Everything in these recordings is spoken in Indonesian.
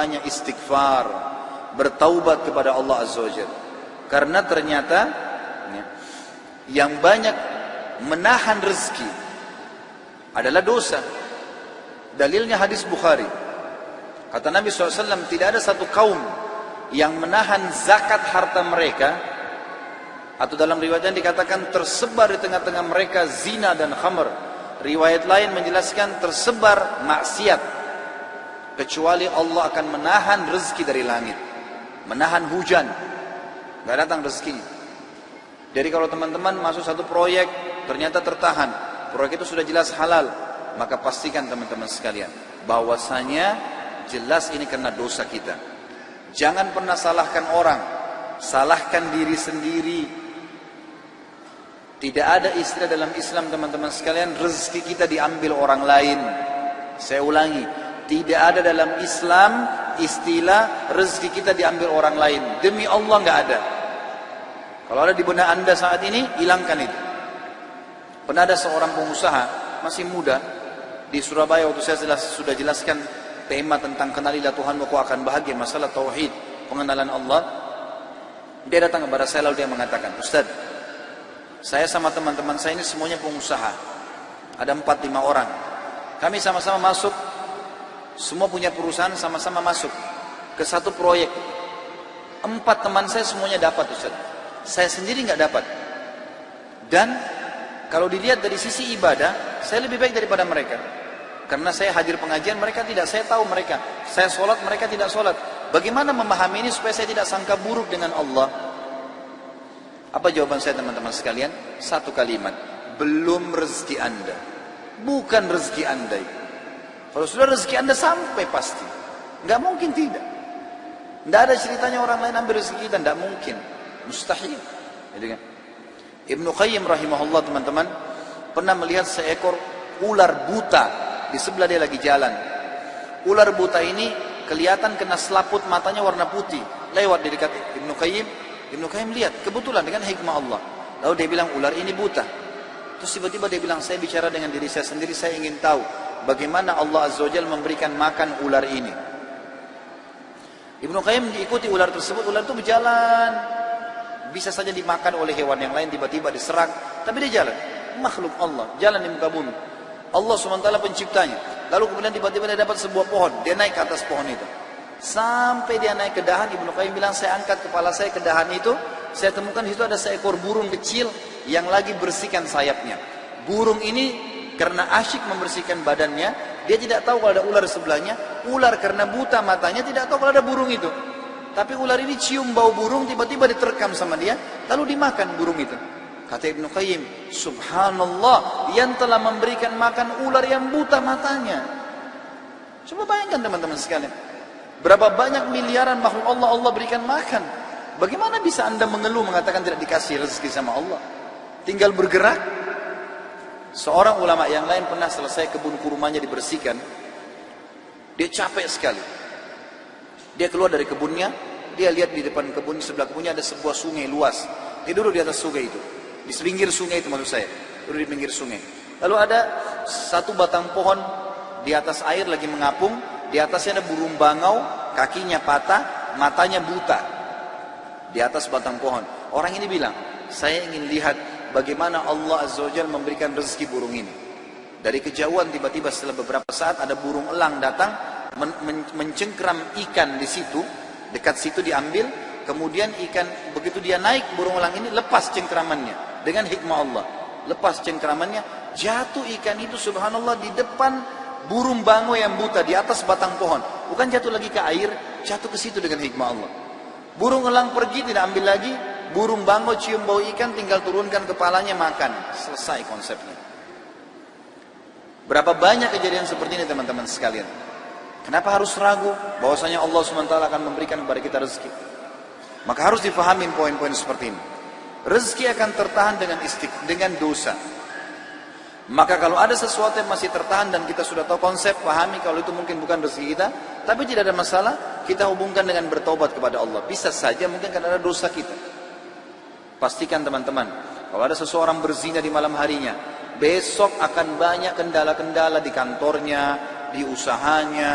banyak istighfar, bertaubat kepada Allah Azza wa Jalla. Karena ternyata yang banyak menahan rezeki adalah dosa. Dalilnya hadis Bukhari. Kata Nabi SAW, tidak ada satu kaum yang menahan zakat harta mereka, atau dalam riwayat yang dikatakan tersebar di tengah-tengah mereka zina dan khamr. Riwayat lain menjelaskan tersebar maksiat, kecuali Allah akan menahan rezeki dari langit, menahan hujan, nggak datang rezekinya. Jadi kalau teman-teman masuk satu proyek ternyata tertahan, proyek itu sudah jelas halal, maka pastikan teman-teman sekalian bahwasanya jelas ini karena dosa kita. Jangan pernah salahkan orang, salahkan diri sendiri. Tidak ada istilah dalam Islam teman-teman sekalian rezeki kita diambil orang lain. Saya ulangi, tidak ada dalam Islam istilah rezeki kita diambil orang lain. Demi Allah nggak ada. Kalau ada di benak anda saat ini, hilangkan itu. Pernah ada seorang pengusaha masih muda di Surabaya, waktu saya sudah jelaskan tema tentang kenalilah Tuhanmu kau akan bahagia, masalah tauhid, pengenalan Allah. Dia datang kepada saya lalu dia mengatakan, Ustaz, saya sama teman-teman saya ini semuanya pengusaha. Ada 4-5 orang. Kami sama-sama masuk, semua punya perusahaan, sama-sama masuk ke satu proyek. 4 teman saya semuanya dapat, Ustaz. Saya sendiri nggak dapat. Dan kalau dilihat dari sisi ibadah, saya lebih baik daripada mereka. Karena saya hadir pengajian, mereka tidak. Saya tahu mereka. Saya sholat, mereka tidak sholat. Bagaimana memahami ini supaya saya tidak sangka buruk dengan Allah? Apa jawaban saya teman-teman sekalian? Satu kalimat. Belum rezeki anda. Bukan rezeki anda. Kalau sudah rezeki anda sampai pasti. Nggak mungkin tidak. Nggak ada ceritanya orang lain ambil rezeki kita. Nggak mungkin. Mustahil. Jadi kan? Ibnu Qayyim rahimahullah teman-teman pernah melihat seekor ular buta di sebelah dia lagi jalan. Ular buta ini kelihatan kena selaput matanya warna putih. Lewat di dekat Ibnu Qayyim. Ibnu Qayyim lihat kebetulan dengan hikmah Allah. Lalu dia bilang ular ini buta. Terus tiba-tiba dia bilang saya bicara dengan diri saya sendiri, saya ingin tahu bagaimana Allah Azza wa Jalla memberikan makan ular ini. Ibnu Qayyim diikuti ular tersebut. Ular itu berjalan. Bisa saja dimakan oleh hewan yang lain, tiba-tiba diserang, tapi dia jalan. Makhluk Allah, jalan di muka bumi. Allah SWT penciptanya. Lalu kemudian tiba-tiba dia dapat sebuah pohon, dia naik ke atas pohon itu. Sampai dia naik ke dahan, Ibnu Qayyim bilang, saya angkat kepala saya ke dahan itu, saya temukan di situ ada seekor burung kecil yang lagi bersihkan sayapnya. Burung ini karena asyik membersihkan badannya, dia tidak tahu kalau ada ular di sebelahnya. Ular karena buta matanya tidak tahu kalau ada burung itu. Tapi ular ini cium bau burung, tiba-tiba diterkam sama dia, lalu dimakan burung itu. Kata Ibnu Qayyim, subhanallah, yang telah memberikan makan ular yang buta matanya. Coba bayangkan teman-teman sekalian, berapa banyak miliaran makhluk Allah berikan makan. Bagaimana bisa anda mengeluh mengatakan tidak dikasih rezeki sama Allah? Tinggal bergerak. Seorang ulama yang lain pernah selesai kebun kurmanya dibersihkan, dia capek sekali. Dia keluar dari kebunnya, dia lihat di depan kebun, sebelah kebunnya ada sebuah sungai luas. Dia duduk di atas sungai itu, di pinggir sungai itu maksud saya, duduk di pinggir sungai. Lalu ada satu batang pohon di atas air lagi mengapung, di atasnya ada burung bangau, kakinya patah, matanya buta. Di atas batang pohon. Orang ini bilang, saya ingin lihat bagaimana Allah Azza wa Jalla memberikan rezeki burung ini. Dari kejauhan tiba-tiba setelah beberapa saat ada burung elang datang, mencengkram ikan di situ, dekat situ diambil, kemudian ikan begitu dia naik, burung elang ini lepas cengkramannya dengan hikmah Allah, lepas cengkramannya, jatuh ikan itu subhanallah di depan burung bangau yang buta di atas batang pohon, bukan jatuh lagi ke air, jatuh ke situ dengan hikmah Allah. Burung elang pergi tidak ambil lagi, burung bangau cium bau ikan tinggal turunkan kepalanya makan, selesai konsepnya. Berapa banyak kejadian seperti ini teman-teman sekalian. Kenapa harus ragu bahwasanya Allah SWT akan memberikan kepada kita rezeki? Maka harus difahami poin-poin seperti ini. Rezeki akan tertahan dengan dosa. Maka kalau ada sesuatu yang masih tertahan dan kita sudah tahu konsep, pahami kalau itu mungkin bukan rezeki kita, tapi tidak ada masalah, kita hubungkan dengan bertaubat kepada Allah. Bisa saja mungkin karena ada dosa kita. Pastikan teman-teman, kalau ada seseorang berzina di malam harinya, besok akan banyak kendala-kendala di kantornya, di usahanya,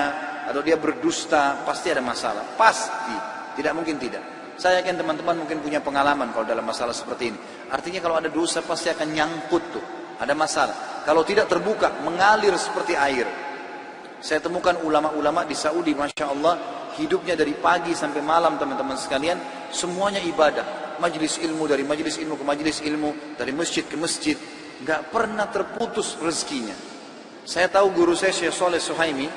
atau dia berdusta, pasti ada masalah. Pasti, tidak mungkin tidak. Saya yakin teman-teman mungkin punya pengalaman kalau dalam masalah seperti ini. Artinya kalau ada dosa pasti akan nyangkut tuh, ada masalah. Kalau tidak terbuka, mengalir seperti air. Saya temukan ulama-ulama di Saudi, Masya Allah, hidupnya dari pagi sampai malam teman-teman sekalian, semuanya ibadah. Majelis ilmu, dari majelis ilmu ke majelis ilmu, dari masjid ke masjid. Nggak pernah terputus rezekinya. Saya tahu guru saya, Syekh Saleh Suhaimi,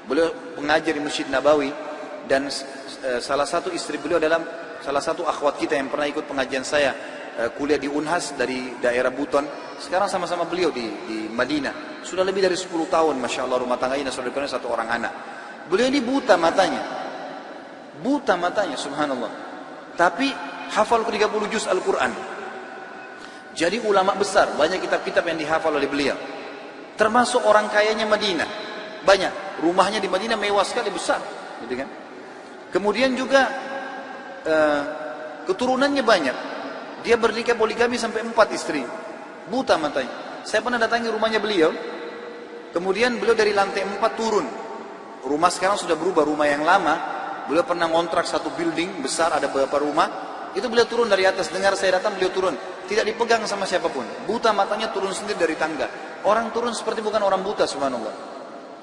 beliau pengajar di Masjid Nabawi, dan salah satu istri beliau adalah salah satu akhwat kita yang pernah ikut pengajian saya, kuliah di Unhas dari daerah Buton. Sekarang sama-sama beliau di Madinah. Sudah lebih dari 10 tahun, Masya Allah, rumah tangganya sudah satu orang anak. Beliau ini buta matanya. Buta matanya, subhanallah. Tapi hafal ke 30 juz Al-Quran. Jadi ulama besar, banyak kitab-kitab yang dihafal oleh beliau. Termasuk orang kayanya Madinah. Banyak, rumahnya di Madinah mewah sekali, besar. Gitu kan? Kemudian juga keturunannya banyak. Dia bernikah poligami sampai 4 istri. Buta matanya. Saya pernah datangi rumahnya beliau. Kemudian beliau dari lantai 4 turun. Rumah sekarang sudah berubah, rumah yang lama. Beliau pernah ngontrak satu building besar, ada beberapa rumah. Itu beliau turun dari atas, dengar saya datang beliau turun. Tidak dipegang sama siapapun. Buta matanya turun sendiri dari tangga. Orang turun seperti bukan orang buta, subhanallah.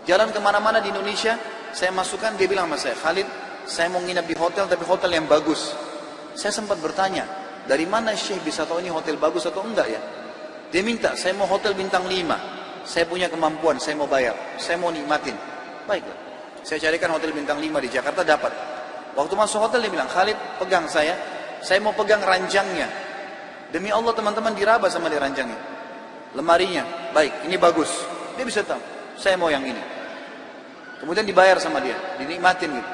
Jalan kemana-mana di Indonesia, saya masukkan, dia bilang sama saya, Khalid, saya mau nginap di hotel, tapi hotel yang bagus. Saya sempat bertanya, dari mana Syekh bisa tahu ini hotel bagus atau enggak ya? Dia minta, saya mau hotel bintang 5. Saya punya kemampuan, saya mau bayar, saya mau nikmatin. Baiklah, saya carikan hotel bintang 5 di Jakarta, dapat. Waktu masuk hotel dia bilang, Khalid, pegang saya mau pegang ranjangnya. Demi Allah teman-teman, diraba sama dia ranjangnya. Lemarinya, baik, ini bagus. Dia bisa tahu, saya mau yang ini. Kemudian dibayar sama dia, dinikmatin gitu.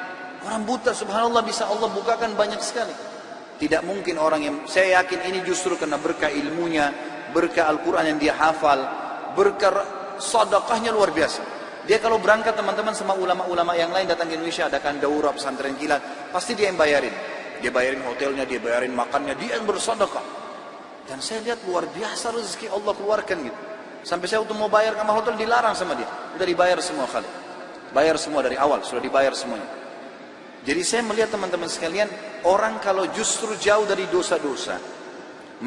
Orang buta, subhanallah, bisa Allah bukakan banyak sekali. Tidak mungkin orang yang, saya yakin ini justru karena berkah ilmunya, berkah Al-Quran yang dia hafal, berkah sedekahnya luar biasa. Dia kalau berangkat teman-teman sama ulama-ulama yang lain datang ke Indonesia, adakan daurah pesantren kilat, pasti dia yang bayarin. Dia bayarin hotelnya, dia bayarin makannya, dia yang bersedekah. Dan saya lihat luar biasa rezeki Allah keluarkan gitu. Sampai saya waktu mau bayar kamar hotel dilarang sama dia. Udah dibayar semua kali. Bayar semua dari awal, sudah dibayar semuanya. Jadi saya melihat teman-teman sekalian, orang kalau justru jauh dari dosa-dosa,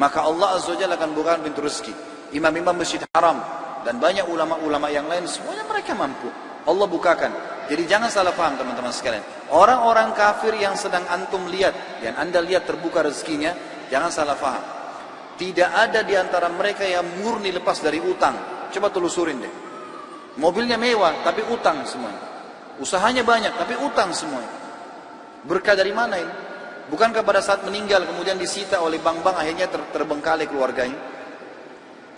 maka Allah Azza wa Jalla akan bukakan pintu rezeki. Imam-imam Masjid Haram dan banyak ulama-ulama yang lain, semuanya mereka mampu. Allah bukakan. Jadi jangan salah paham teman-teman sekalian. Orang-orang kafir yang sedang antum lihat, yang anda lihat terbuka rezekinya, jangan salah paham. Tidak ada di antara mereka yang murni lepas dari utang. Coba telusurin deh. Mobilnya mewah, tapi utang semuanya. Usahanya banyak, tapi utang semuanya. Berkah dari mana ini? Bukankah pada saat meninggal kemudian disita oleh bank-bank, akhirnya terbengkalai keluarganya?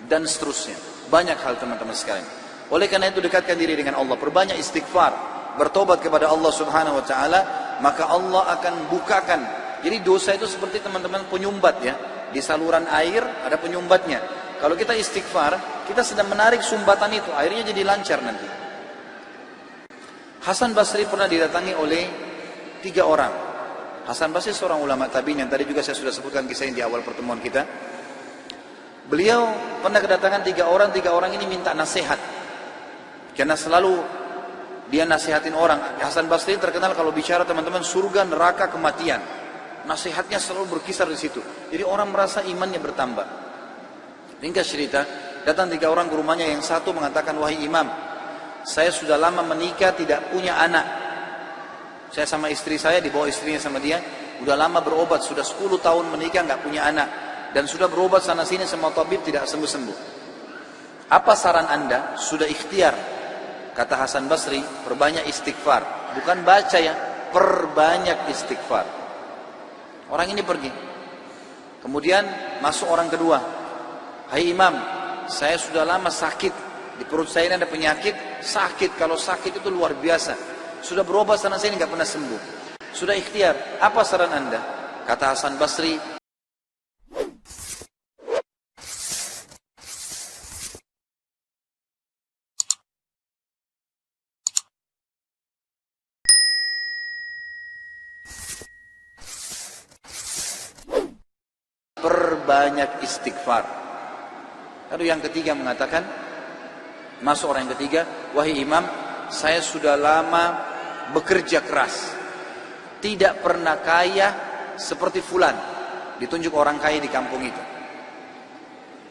Dan seterusnya. Banyak hal teman-teman sekalian. Oleh karena itu dekatkan diri dengan Allah. Perbanyak istighfar. Bertobat kepada Allah subhanahu wa ta'ala. Maka Allah akan bukakan. Jadi dosa itu seperti teman-teman penyumbat ya. Di saluran air ada penyumbatnya. Kalau kita istighfar, kita sedang menarik sumbatan itu. Airnya jadi lancar nanti. Hasan Basri pernah didatangi oleh 3 orang. Hasan Basri seorang ulama tabi'in yang tadi juga saya sudah sebutkan kisah ini di awal pertemuan kita. Beliau pernah kedatangan 3 orang ini minta nasihat. Karena selalu dia nasihatin orang. Hasan Basri terkenal kalau bicara teman-teman surga, neraka, kematian. Nasihatnya selalu berkisar di situ. Jadi orang merasa imannya bertambah. Ringkas cerita, datang 3 orang ke rumahnya, yang satu mengatakan, wahai imam, saya sudah lama menikah tidak punya anak. Saya sama istri saya, dibawa istrinya sama dia, udah lama berobat, sudah 10 tahun menikah nggak punya anak. Dan sudah berobat sana sini sama tabib tidak sembuh-sembuh. Apa saran anda? Sudah ikhtiar. Kata Hasan Basri, perbanyak istighfar. Bukan baca ya, perbanyak istighfar. Orang ini pergi. Kemudian masuk orang kedua. Hai imam, saya sudah lama sakit. Di perut saya ini ada penyakit, sakit. Kalau sakit itu luar biasa. Sudah berobat sana sini nggak pernah sembuh. Sudah ikhtiar. Apa saran anda? Kata Hasan Basri, perbanyak istighfar. Lalu yang ketiga mengatakan, masuk orang yang ketiga, wahai imam, saya sudah lama bekerja keras, tidak pernah kaya seperti fulan, ditunjuk orang kaya di kampung itu.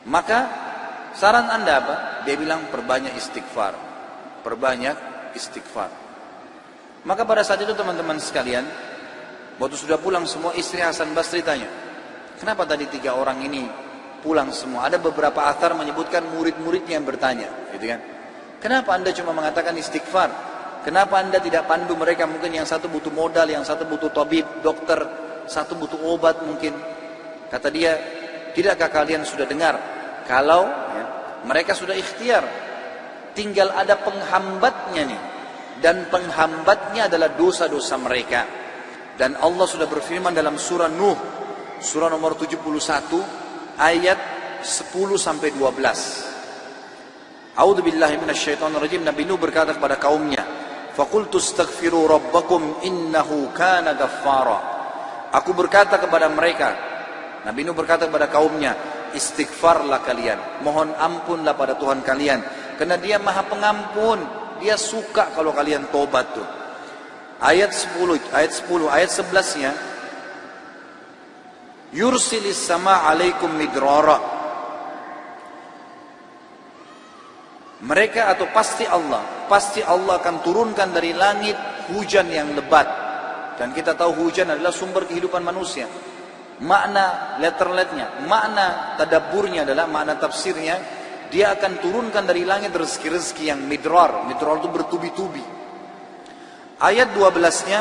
Maka saran Anda apa? Dia bilang perbanyak istighfar, perbanyak istighfar. Maka pada saat itu teman-teman sekalian, waktu sudah pulang semua, istri Hasan Basri tanya, kenapa tadi 3 orang ini pulang semua? Ada beberapa athar menyebutkan murid-muridnya yang bertanya, gitu kan? Kenapa Anda cuma mengatakan istighfar? Kenapa Anda tidak pandu mereka? Mungkin yang satu butuh modal, yang satu butuh tabib, dokter, satu butuh obat mungkin. Kata dia, tidakkah kalian sudah dengar kalau mereka sudah ikhtiar, tinggal ada penghambatnya nih, dan penghambatnya adalah dosa-dosa mereka. Dan Allah sudah berfirman dalam surah Nuh, surah nomor 71 ayat 10 sampai 12. A'udzubillahi minasyaitonirrajim. Nabi Nuh berkata kepada kaumnya, "Faqultu astaghfiru rabbakum innahu kana ghaffara." Aku berkata kepada mereka, Nabi Nuh berkata kepada kaumnya, istighfarlah kalian, mohon ampunlah pada Tuhan kalian, karena Dia Maha Pengampun, Dia suka kalau kalian tobat tuh. Ayat 10, ayat 11-nya, yursilis sama alaikum midrara. Mereka atau pasti Allah akan turunkan dari langit hujan yang lebat. Dan kita tahu hujan adalah sumber kehidupan manusia. Makna letterletnya, makna tadabburnya adalah, makna tafsirnya, Dia akan turunkan dari langit rezeki-rezeki yang midrar. Midrar itu bertubi-tubi. Ayat 12-nya,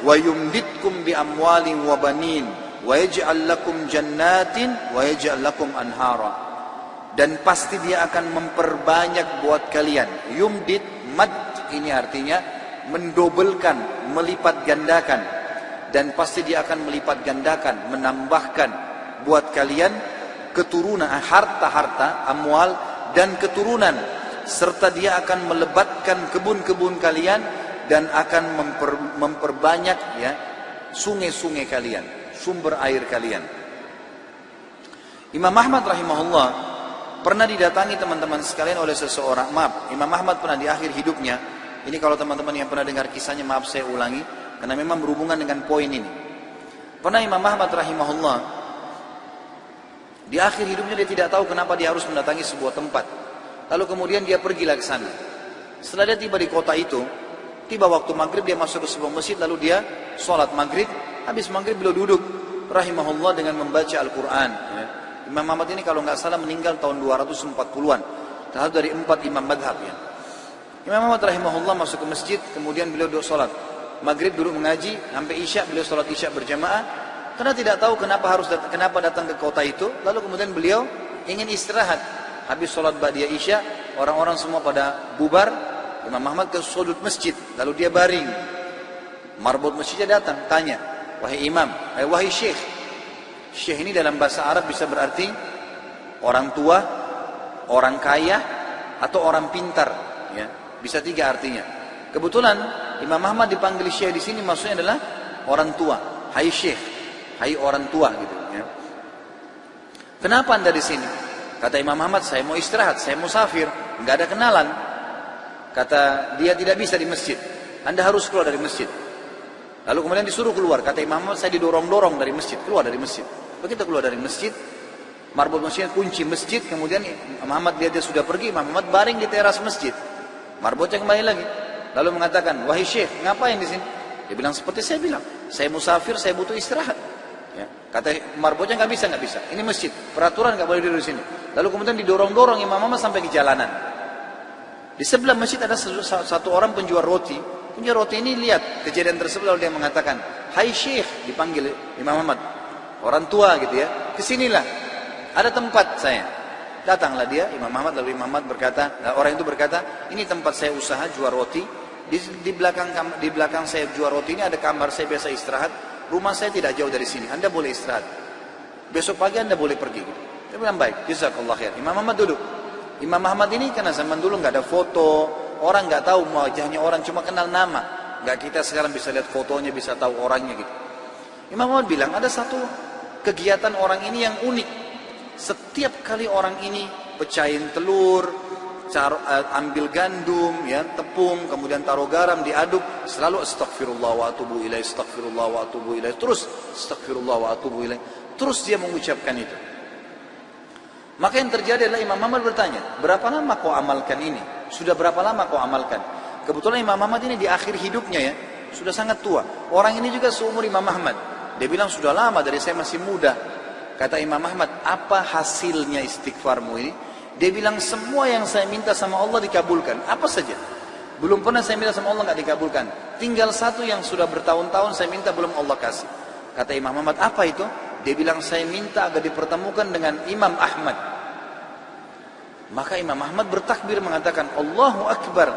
wa yumditkum bi amwalin wa banin wa yaj'al lakum jannatin wa yaj'al lakum anhara. Dan pasti Dia akan memperbanyak buat kalian. Yumdit, mad ini artinya mendobelkan, melipat gandakan. Dan pasti Dia akan melipat gandakan, menambahkan buat kalian keturunan, harta-harta, amwal dan keturunan. Serta Dia akan melebatkan kebun-kebun kalian dan akan memperbanyak sungai-sungai kalian, sumber air kalian. Imam Ahmad rahimahullah pernah didatangi teman-teman sekalian oleh seseorang. Maaf, Imam Ahmad pernah di akhir hidupnya, ini kalau teman-teman yang pernah dengar kisahnya, maaf saya ulangi, karena memang berhubungan dengan poin ini. Pernah Imam Ahmad rahimahullah di akhir hidupnya dia tidak tahu kenapa dia harus mendatangi sebuah tempat. Lalu kemudian dia pergilah ke sana. Setelah dia tiba di kota itu, tiba waktu maghrib, dia masuk ke sebuah masjid, lalu dia sholat maghrib. Habis maghrib beliau duduk rahimahullah dengan membaca Al-Quran. Imam Ahmad ini kalau nggak salah meninggal tahun 240-an, salah dari 4 imam madhab ya. Imam Ahmad rahimahullah masuk ke masjid, kemudian beliau duduk sholat maghrib, dulu mengaji sampai isya, beliau sholat isya berjamaah, karena tidak tahu kenapa datang ke kota itu. Lalu kemudian beliau ingin istirahat. Habis sholat ba'diyah isya, orang-orang semua pada bubar, Imam Ahmad ke sudut masjid, lalu dia baring. Marbot masjidnya datang, tanya, wahai imam, wahai syekh. Syekh ini dalam bahasa Arab bisa berarti orang tua, orang kaya, atau orang pintar, ya. Bisa 3 artinya. Kebetulan Imam Ahmad dipanggil syekh di sini maksudnya adalah orang tua. Hai syekh, hai orang tua gitu ya. Kenapa Anda di sini? Kata Imam Ahmad, saya mau istirahat, saya musafir, enggak ada kenalan. Kata dia, tidak bisa di masjid. Anda harus keluar dari masjid. Lalu kemudian disuruh keluar. Kata Imam Ahmad, saya didorong-dorong dari masjid, keluar dari masjid. Begitu keluar dari masjid, marbot masjidnya kunci masjid, kemudian Imam Ahmad dia sudah pergi, Imam Ahmad baring di teras masjid. Marbotnya kembali lagi. Lalu mengatakan, wahai syekh, ngapain di sini? Dia bilang seperti saya bilang, saya musafir, saya butuh istirahat. Ya. Kata marbotnya, nggak bisa. Ini masjid, peraturan nggak boleh duduk di sini. Lalu kemudian didorong-dorong Imam Ahmad sampai ke jalanan. Di sebelah masjid ada satu orang penjual roti. Penjual roti ini lihat kejadian tersebut, lalu dia mengatakan, hai syekh, dipanggil Imam Ahmad, orang tua gitu ya, kesinilah, ada tempat saya. Datanglah dia, Imam Ahmad, lalu Imam Ahmad berkata, orang itu berkata, ini tempat saya usaha jual roti. Di belakang saya jual roti ini ada kamar saya biasa istirahat. Rumah saya tidak jauh dari sini. Anda boleh istirahat. Besok pagi Anda boleh pergi. Dia bilang baik. Jazakallah khair. Imam Ahmad duduk. Imam Ahmad ini karena zaman dulu nggak ada foto, orang nggak tahu wajahnya orang, cuma kenal nama. Nggak kita sekarang bisa lihat fotonya, bisa tahu orangnya gitu. Imam Ahmad bilang ada satu kegiatan orang ini yang unik. Setiap kali orang ini pecahin telur, ambil gandum, ya, tepung, kemudian taruh garam, diaduk, selalu astagfirullah wa atubu ilaih, astagfirullah wa atubu ilaih, terus astagfirullah wa atubu ilaih, terus dia mengucapkan itu. Maka yang terjadi adalah Imam Ahmad bertanya, berapa lama kau amalkan ini? Sudah berapa lama kau amalkan? Kebetulan Imam Ahmad ini di akhir hidupnya, ya, sudah sangat tua. Orang ini juga seumur Imam Ahmad. Dia bilang sudah lama, dari saya masih muda. Kata Imam Ahmad, apa hasilnya istighfarmu ini? Dia bilang semua yang saya minta sama Allah dikabulkan. Apa saja. Belum pernah saya minta sama Allah nggak dikabulkan. Tinggal satu yang sudah bertahun-tahun saya minta belum Allah kasih. Kata Imam Ahmad, apa itu? Dia bilang saya minta agar dipertemukan dengan Imam Ahmad. Maka Imam Ahmad bertakbir mengatakan, Allahu Akbar.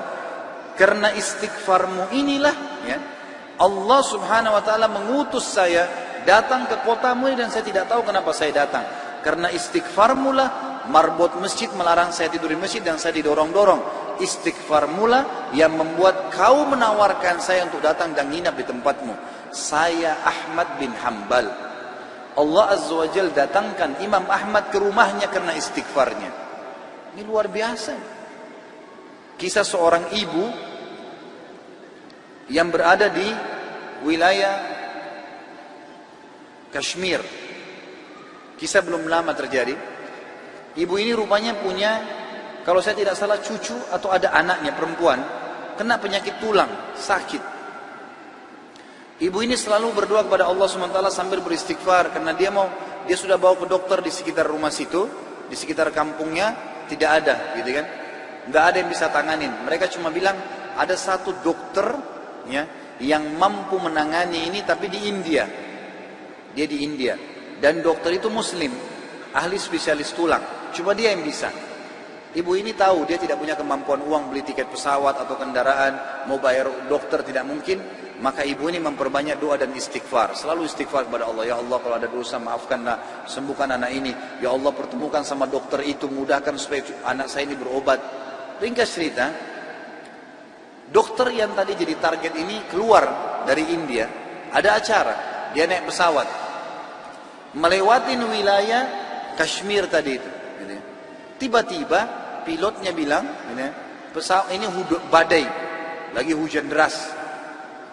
Karena istighfarmu inilah, ya, Allah subhanahu wa ta'ala mengutus saya datang ke kotamu dan saya tidak tahu kenapa saya datang. Karena istighfarmu lah marbot masjid melarang saya tidur di masjid dan saya didorong-dorong. Istighfar mula yang membuat kau menawarkan saya untuk datang dan nginap di tempatmu. Saya Ahmad bin Hanbal. Allah Azza wa Jal datangkan Imam Ahmad ke rumahnya karena istighfarnya. Ini luar biasa. Kisah seorang ibu yang berada di wilayah Kashmir. Kisah belum lama terjadi. Ibu ini rupanya punya, kalau saya tidak salah, cucu atau ada anaknya perempuan kena penyakit tulang, sakit. Ibu ini selalu berdoa kepada Allah SWT sambil beristighfar karena dia sudah bawa ke dokter di sekitar rumah situ, di sekitar kampungnya tidak ada, gitu kan? Nggak ada yang bisa tanganin. Mereka cuma bilang ada satu dokter, ya, yang mampu menangani ini, tapi di India. Dia di India dan dokter itu Muslim, ahli spesialis tulang. Cuma dia yang bisa. Ibu ini tahu dia tidak punya kemampuan uang beli tiket pesawat atau kendaraan, mau bayar dokter tidak mungkin. Maka ibu ini memperbanyak doa dan istighfar. Selalu istighfar kepada Allah. Ya Allah, kalau ada dosa maafkanlah, sembuhkan anak ini. Ya Allah, pertemukan sama dokter itu, mudahkan supaya anak saya ini berobat. Ringkas cerita, dokter yang tadi jadi target ini keluar dari India. Ada acara, dia naik pesawat melewati wilayah Kashmir tadi itu. Tiba-tiba pilotnya bilang, pesawat ini badai, lagi hujan deras,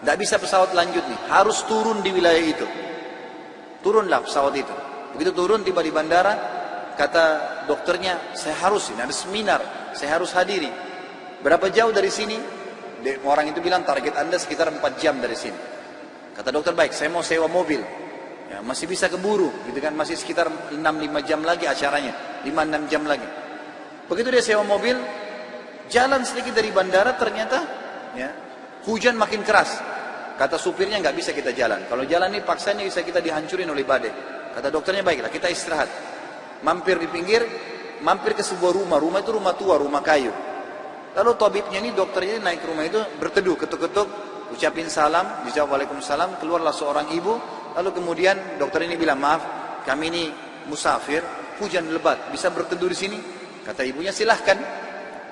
nggak bisa pesawat lanjut nih, harus turun di wilayah itu. Turunlah pesawat itu. Begitu turun, tiba di bandara, kata dokternya, saya harus, ini ada seminar, saya harus hadiri. Berapa jauh dari sini? Orang itu bilang target Anda sekitar 4 jam dari sini. Kata dokter, baik, saya mau sewa mobil. Ya, masih bisa keburu, gitu kan? Masih sekitar 6-5 jam lagi acaranya, 5-6 jam lagi. Begitu dia sewa mobil, jalan sedikit dari bandara, ternyata, ya, hujan makin keras. Kata supirnya, nggak bisa kita jalan. Kalau jalan ini paksanya bisa kita dihancurin oleh badai. Kata dokternya, baiklah, kita istirahat. Mampir di pinggir, mampir ke sebuah rumah. Rumah itu rumah tua, rumah kayu. Lalu tabibnya ini, dokternya ini naik ke rumah itu, berteduh, ketuk-ketuk, ucapin salam, dijawab waalaikumsalam, keluarlah seorang ibu. Lalu kemudian dokter ini bilang, maaf, kami ini musafir, hujan lebat, bisa berteduh di sini? Kata ibunya, silahkan.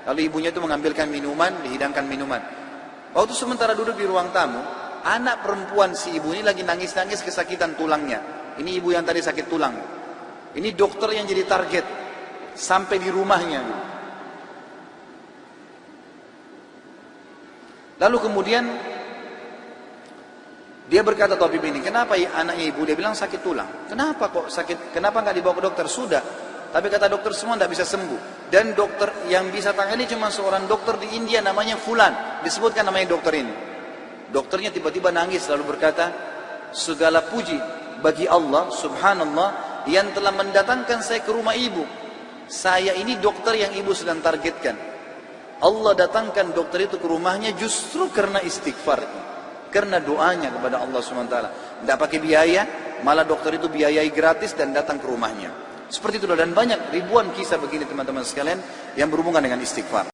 Lalu ibunya itu mengambilkan minuman, dihidangkan minuman. Waktu sementara duduk di ruang tamu, anak perempuan si ibu ini lagi nangis-nangis kesakitan tulangnya. Ini ibu yang tadi sakit tulang. Ini dokter yang jadi target sampai di rumahnya. Lalu kemudian dia berkata, tabib ini, kenapa ya anaknya ibu? Dia bilang sakit tulang. Kenapa kok sakit? Kenapa nggak dibawa ke dokter? Sudah. Tapi kata dokter semua tidak bisa sembuh. Dan dokter yang bisa tangani cuma seorang dokter di India namanya Fulan. Disebutkan namanya dokter ini. Dokternya tiba-tiba nangis lalu berkata, segala puji bagi Allah subhanallah yang telah mendatangkan saya ke rumah ibu. Saya ini dokter yang ibu sedang targetkan. Allah datangkan dokter itu ke rumahnya justru karena istighfar. Karena doanya kepada Allah SWT. Tidak pakai biaya, malah dokter itu biayai gratis dan datang ke rumahnya. Seperti itu, dan banyak ribuan kisah begini teman-teman sekalian yang berhubungan dengan istighfar.